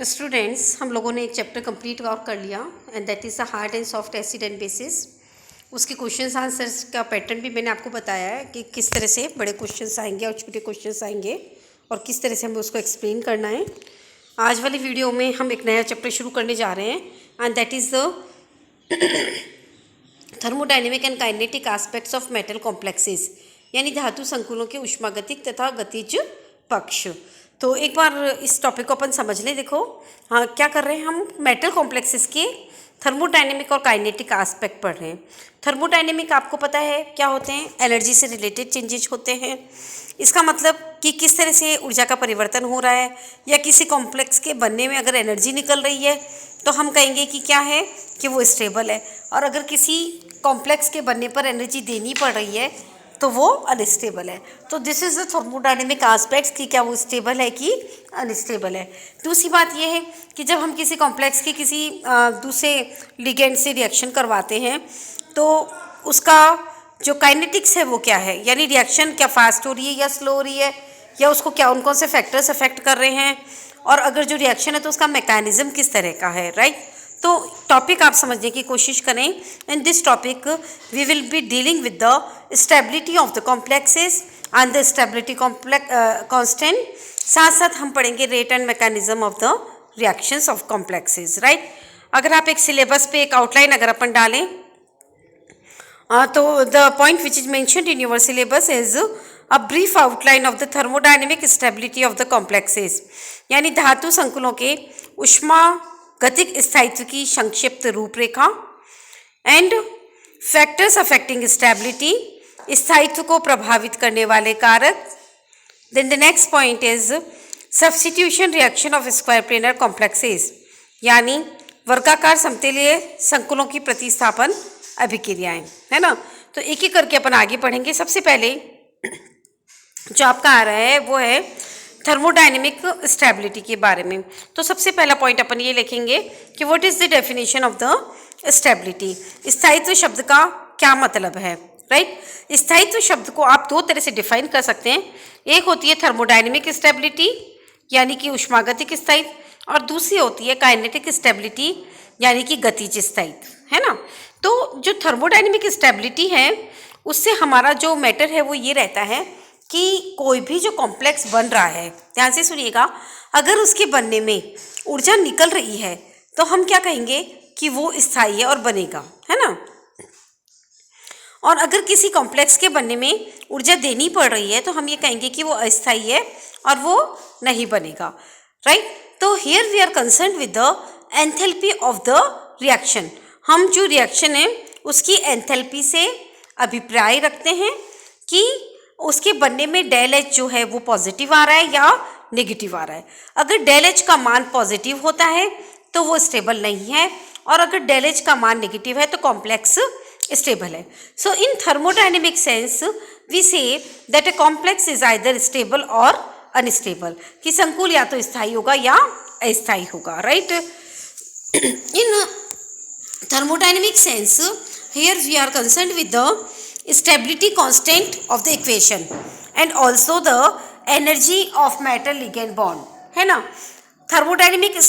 Students, हम लोगों ने एक चैप्टर कंप्लीट और कर लिया and that is the hard and soft acid and bases. उसके क्वेश्चंस आंसर्स का पैटर्न भी मैंने आपको बताया है कि किस तरह से बड़े क्वेश्चंस आएंगे और छोटे क्वेश्चंस आएंगे और किस तरह से हमें उसको एक्सप्लेन करना है। आज वाली वीडियो में हम एक नया चैप्टर शुरू करने जा रहे हैं and that is the thermodynamic and kinetic aspects of metal complexes, यानी धातु संकुलों के ऊष्मागतिक तथा गतिज पक्ष। तो एक बार इस टॉपिक को अपन समझ लें। देखो, हाँ, क्या कर रहे हैं हम? मेटल कॉम्प्लेक्सेस के थर्मोडाइनमिक और काइनेटिक एस्पेक्ट पढ़ रहे हैं। थर्मोडाइनमिक आपको पता है क्या होते हैं? एनर्जी से रिलेटेड चेंजेस होते हैं। इसका मतलब कि किस तरह से ऊर्जा का परिवर्तन हो रहा है, या किसी कॉम्प्लेक्स के बनने में अगर एनर्जी निकल रही है तो हम कहेंगे कि क्या है, कि वो स्टेबल है। और अगर किसी कॉम्प्लेक्स के बनने पर एनर्जी देनी पड़ रही है तो वो अनस्टेबल है। तो this is the thermodynamic aspects कि क्या वो स्टेबल है कि अनस्टेबल है। दूसरी बात ये है कि जब हम किसी कॉम्प्लेक्स के किसी दूसरे लिगेंड से रिएक्शन करवाते हैं तो उसका जो काइनेटिक्स है वो क्या है, यानी रिएक्शन क्या फास्ट हो रही है या स्लो हो रही है, या उसको क्या उन कौन से फैक्टर्स अफेक्ट कर रहे हैं, और अगर जो रिएक्शन है तो उसका मैकेनिज्म किस तरह का है, राइट। तो टॉपिक आप समझने की कोशिश करें। In this topic we will be dealing with the stability of the complexes and the stability constant. साथ साथ हम पढ़ेंगे rate and mechanism of the reactions of complexes, right. अगर आप एक सिलेबस पे एक आउटलाइन अगर अपन डालें तो the point which is mentioned in your syllabus is a brief outline of the thermodynamic stability of the complexes, यानी धातु संकुलों के ऊष्मा गतिक स्थायित्व की संक्षिप्त रूपरेखा। एंड फैक्टर्स अफेक्टिंग स्टेबिलिटी, स्थायित्व को प्रभावित करने वाले कारक। Then the next point is substitution reaction of square planar complexes, यानी वर्गाकार समतलीय संकुलों की प्रतिस्थापन अभिक्रियाएं, है ना। तो एक एक करके अपन आगे पढ़ेंगे। सबसे पहले जो आपका आ रहा है वो है थर्मोडाइनमिक स्टेबिलिटी के बारे में। तो सबसे पहला पॉइंट अपन ये लिखेंगे कि what is the definition of the stability. स्थायित्व शब्द का क्या मतलब है, राइट। स्थायित्व शब्द को आप दो तरह से डिफाइन कर सकते हैं। एक होती है थर्मोडाइनमिक स्टेबिलिटी, यानी कि ऊष्मागतिक स्थायित्व, और दूसरी होती है काइनेटिक स्टेबिलिटी, यानी कि गतिज स्थायित्व, है ना। तो जो थर्मोडाइनमिक स्टेबिलिटी है उससे हमारा जो मैटर है वो ये रहता है कि कोई भी जो कॉम्प्लेक्स बन रहा है, ध्यान से सुनिएगा, अगर उसके बनने में ऊर्जा निकल रही है तो हम क्या कहेंगे कि वो स्थायी है और बनेगा, है ना। और अगर किसी कॉम्प्लेक्स के बनने में ऊर्जा देनी पड़ रही है तो हम ये कहेंगे कि वो अस्थायी है और वो नहीं बनेगा, राइट। तो here we are concern with the enthalpy of the reaction. हम जो रिएक्शन है उसकी एंथैल्पी से अभिप्राय रखते हैं कि उसके बनने में डेल एच जो है वो पॉजिटिव आ रहा है या नेगेटिव आ रहा है। अगर डेल एच का मान पॉजिटिव होता है तो वो स्टेबल नहीं है, और अगर डेल एच का मान नेगेटिव है तो कॉम्प्लेक्स स्टेबल है। So in thermodynamic sense we say that a complex is either stable और अनस्टेबल, कि संकुल या तो स्थायी होगा या अस्थायी होगा, right. In thermodynamic sense here we are concerned with the stability constant of the equation and also the energy of metal ligand bond, है ना। थर्मोडाइनमिक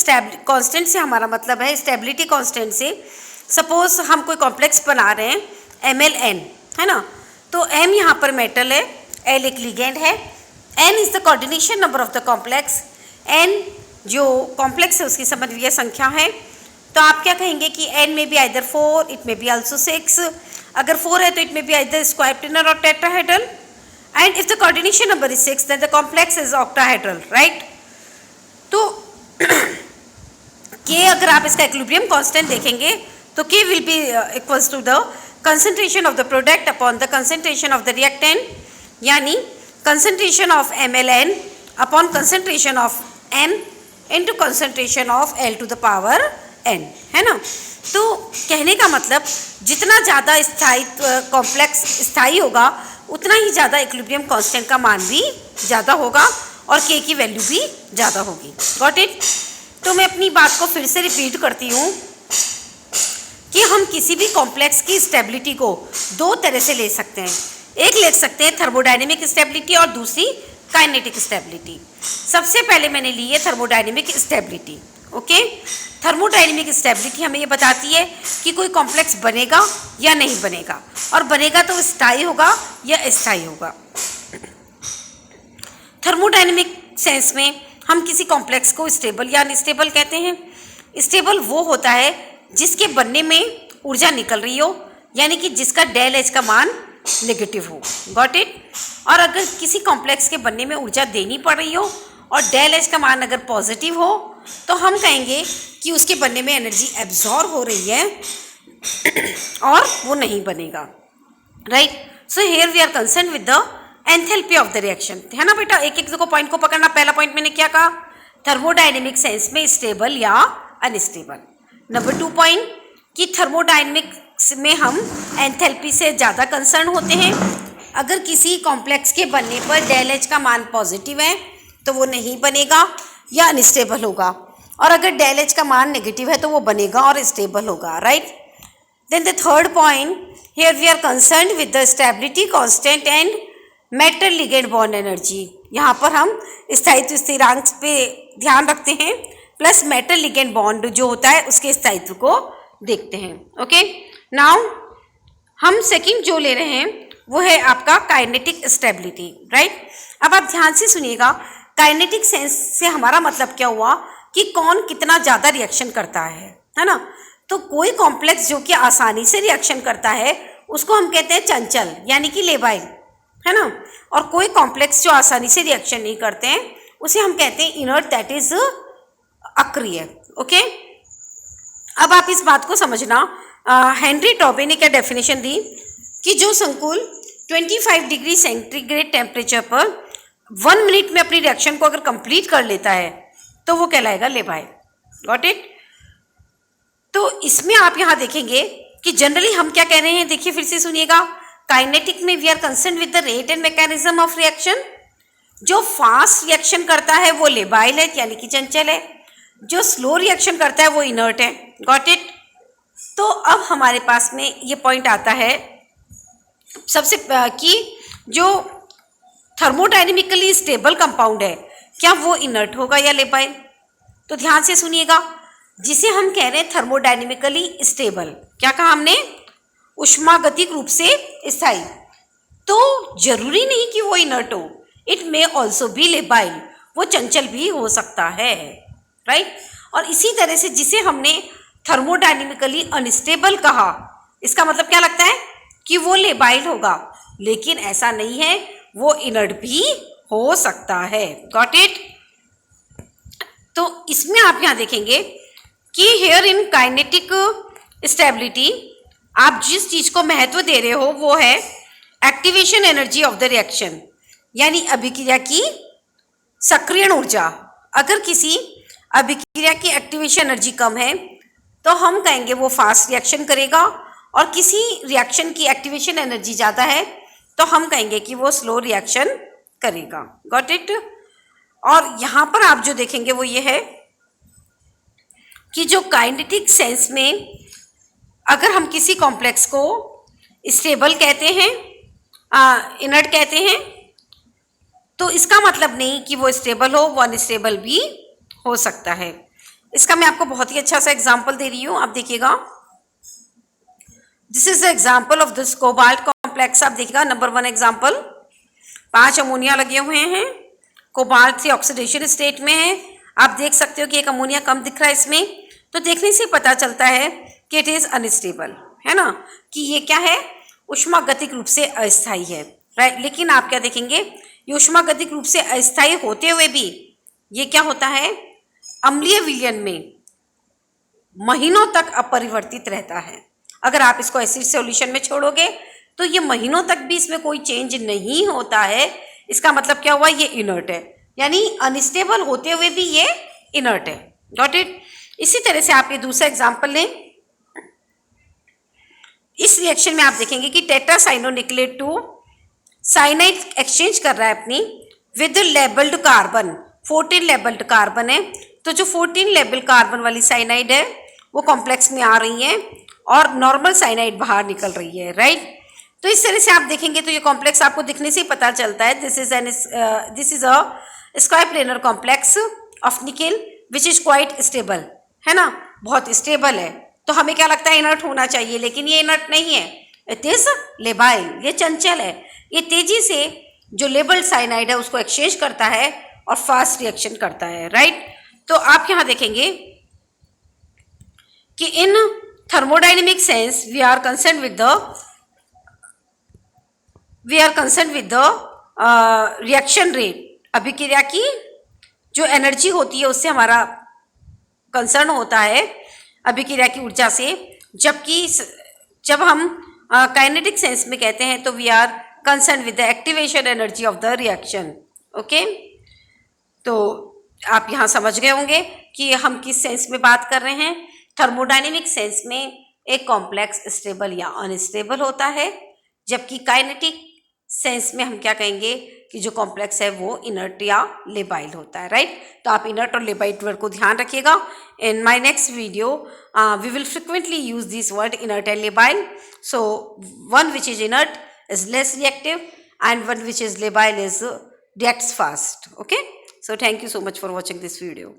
कांस्टेंट से हमारा मतलब है स्टेबिलिटी कांस्टेंट से। सपोज हम कोई कॉम्प्लेक्स बना रहे हैं MlN, है ना। तो M यहाँ पर मेटल है, L एक लिगेंड है, N is the coordination number of the complex, N जो कॉम्प्लेक्स है उसकी समन्वय संख्या है। तो आप क्या कहेंगे कि n में भी either 4, it may be also 6। अगर 4 है तो it may be either square planar or tetrahedral, and if the coordination number is 6 then the complex is octahedral, right. तो k अगर आप इसका इक्विलिब्रियम कांस्टेंट देखेंगे तो k will be equals to the concentration of the product upon the concentration of the reactant, यानी concentration of MlN upon concentration of M into concentration of L to the power N, है ना। तो कहने का मतलब जितना ज़्यादा स्थायित्व कॉम्प्लेक्स स्थायी होगा उतना ही ज़्यादा इक्विलिब्रियम कांस्टेंट का मान भी ज़्यादा होगा और k की वैल्यू भी ज़्यादा होगी। Got it. तो मैं अपनी बात को फिर से रिपीट करती हूँ कि हम किसी भी कॉम्प्लेक्स की स्टेबिलिटी को दो तरह से ले सकते हैं। एक ले सकते हैं थर्मोडाइनमिक स्टेबिलिटी और दूसरी काइनेटिक स्टेबिलिटी। सबसे पहले मैंने ली है thermodynamic stability. Okay. Thermodynamic stability हमें ये बताती है कि कोई कॉम्प्लेक्स बनेगा या नहीं बनेगा, और बनेगा तो स्थायी होगा या अस्थायी होगा। थर्मोडायनेमिक सेंस में हम किसी कॉम्प्लेक्स को स्टेबल या अनस्टेबल कहते हैं। स्टेबल वो होता है जिसके बनने में ऊर्जा निकल रही हो, यानी कि जिसका डेल एच का मान नेगेटिव हो। Got it. और अगर किसी कॉम्प्लेक्स के बनने में ऊर्जा देनी पड़ रही हो और डेल एच का मान अगर पॉजिटिव हो, तो हम कहेंगे कि उसके बनने में एनर्जी एब्जॉर्ब हो रही है और वो नहीं बनेगा। Right. So here we are concern with the enthalpy of the reaction, है ना बेटा। एक एक को पॉइंट को पकड़ना। पहला पॉइंट मैंने क्या कहा, थर्मोडायनेमिक सेंस में स्टेबल या अनस्टेबल। नंबर 2 पॉइंट कि थर्मोडायनेमिक्स में हम एंथैल्पी से ज़्यादा कंसर्न होते हैं। अगर किसी कॉम्प्लेक्स के बनने पर डेल एच का मान पॉजिटिव है तो वो नहीं बनेगा या अनस्टेबल होगा, और अगर डेल एच का मान नेगेटिव है तो वो बनेगा और स्टेबल होगा। Right. Then the third point, here we are concern with the stability constant and metal ligand bond energy. यहाँ पर हम स्थायित्व स्थिरांक पे ध्यान रखते हैं, प्लस मेटल लिगेंड बॉन्ड जो होता है उसके स्थायित्व को देखते हैं। ओके। नाउ हम सेकंड जो ले रहे हैं वो है आपका काइनेटिक स्टेबिलिटी। राइट। अब आप ध्यान से सुनिएगा, काइनेटिक सेंस से हमारा मतलब क्या हुआ कि कौन कितना ज़्यादा रिएक्शन करता है ना। तो कोई कॉम्प्लेक्स जो कि आसानी से रिएक्शन करता है उसको हम कहते हैं चंचल, यानी कि लेबाइल, है ना। और कोई कॉम्प्लेक्स जो आसानी से रिएक्शन नहीं करते हैं उसे हम कहते हैं इनर्ट, दैट इज अक्रिय। ओके। अब आप इस बात को समझना, हेनरी टॉबे ने क्या डेफिनेशन दी कि जो संकुल 25 डिग्री सेंटीग्रेड टेम्परेचर पर 1 मिनट में अपनी रिएक्शन को अगर कंप्लीट कर लेता है तो वो कहलाएगा लेबाइल। Got it. तो इसमें आप यहाँ देखेंगे कि जनरली हम क्या कह रहे हैं, देखिए फिर से सुनिएगा। काइनेटिक में we are concern with the rate and mechanism of reaction. जो फास्ट रिएक्शन करता है वो लेबाइल है, यानी कि चंचल है। जो स्लो रिएक्शन करता है वो इनर्ट है। Got it. तो अब हमारे पास में ये पॉइंट आता है सबसे कि जो थर्मोडायनेमिकली स्टेबल कंपाउंड है क्या वो इनर्ट होगा या लेबाइल। तो ध्यान से सुनिएगा, जिसे हम कह रहे हैं थर्मोडायनेमिकली स्टेबल, क्या कहा हमने, ऊष्मागतिक रूप से स्थायी। तो जरूरी नहीं कि वो इनर्ट हो, it may also be labile, वो चंचल भी हो सकता है। राइट। और इसी तरह से जिसे हमने थर्मोडायनेमिकली अनस्टेबल कहा, इसका मतलब क्या लगता है कि वो लेबाइल होगा, लेकिन ऐसा नहीं है, वो इनर्ट भी हो सकता है। Got it. तो इसमें आप यहाँ देखेंगे कि हेयर इन काइनेटिक स्टेबिलिटी आप जिस चीज को महत्व दे रहे हो वो है activation energy of the reaction, यानी अभिक्रिया की सक्रियण ऊर्जा। अगर किसी अभिक्रिया की एक्टिवेशन एनर्जी कम है तो हम कहेंगे वो फास्ट रिएक्शन करेगा, और किसी रिएक्शन की एक्टिवेशन एनर्जी ज़्यादा है तो हम कहेंगे कि वो स्लो रिएक्शन करेगा। Got it. और यहाँ पर आप जो देखेंगे वो ये है कि जो काइनेटिक सेंस में अगर हम किसी कॉम्प्लेक्स को स्टेबल कहते हैं, इनर्ट कहते हैं, तो इसका मतलब नहीं कि वो स्टेबल हो, वो अनस्टेबल भी हो सकता है। इसका मैं आपको बहुत ही अच्छा सा एग्जांपल दे रही हूँ, आप देखिएगा। This is the example of this cobalt complex. आप देखिएगा नंबर 1 एग्जांपल, 5 अमोनिया लगे हुए हैं, कोबाल्ट 3 ऑक्सीडेशन स्टेट में है। आप देख सकते हो कि एक अमोनिया कम दिख रहा है इसमें, तो देखने से पता चलता है कि इट इज अनस्टेबल, है ना, कि ये क्या है, ऊष्मागतिक रूप से अस्थायी है। राइट। लेकिन आप क्या देखेंगे, ये ऊष्मागतिक रूप से अस्थायी होते हुए भी ये क्या होता है, अम्लीय विलयन में महीनों तक अपरिवर्तित रहता है। अगर आप इसको एसिड सॉल्यूशन में छोड़ोगे तो ये महीनों तक भी इसमें कोई चेंज नहीं होता है। इसका मतलब क्या हुआ, ये इनर्ट है, यानी अनस्टेबल होते हुए भी ये इनर्ट है। Got it. इसी तरह से आप ये दूसरा एग्जांपल लें। इस रिएक्शन में आप देखेंगे कि टेट्रासाइनोनिक्लेट 2 साइनाइड एक्सचेंज कर रहा है अपनी with labelled carbon, 14 labelled carbon है। तो जो 14 लेबल कार्बन वाली साइनाइड है वो कॉम्प्लेक्स में आ रही है और नॉर्मल साइनाइड बाहर निकल रही है। राइट। तो इस तरह से आप देखेंगे तो ये कॉम्प्लेक्स आपको दिखने से ही पता चलता है, this is a square planar complex of nickel which is quite stable, है ना, बहुत स्टेबल है। तो हमें क्या लगता है इनर्ट होना चाहिए, लेकिन ये इनर्ट नहीं है, इट इज लेबाइल, ये चंचल है। ये तेजी से जो लेबल्ड साइनाइड है उसको एक्सचेंज करता है और फास्ट रिएक्शन करता है, राइट। तो आप यहाँ देखेंगे कि in thermodynamic sense we are concern with the reaction rate, अभिक्रिया की जो एनर्जी होती है उससे हमारा कंसर्न होता है, अभिक्रिया की ऊर्जा से। जबकि जब हम काइनेटिक सेंस में कहते हैं तो we are concern with the activation energy of the reaction. Okay, तो आप यहाँ समझ गए होंगे कि हम किस सेंस में बात कर रहे हैं। थर्मोडाइनेमिक सेंस में एक कॉम्प्लेक्स स्टेबल या अनस्टेबल होता है, जबकि काइनेटिक सेंस में हम क्या कहेंगे कि जो कॉम्प्लेक्स है वो इनर्ट या लेबाइल होता है, राइट। तो आप इनर्ट और लेबाइल वर्ड को ध्यान रखिएगा। In my next video we will frequently use this word inert and labile. So one which is inert is less reactive and one which is labile is reacts fast. Okay, so thank you so much for watching this video.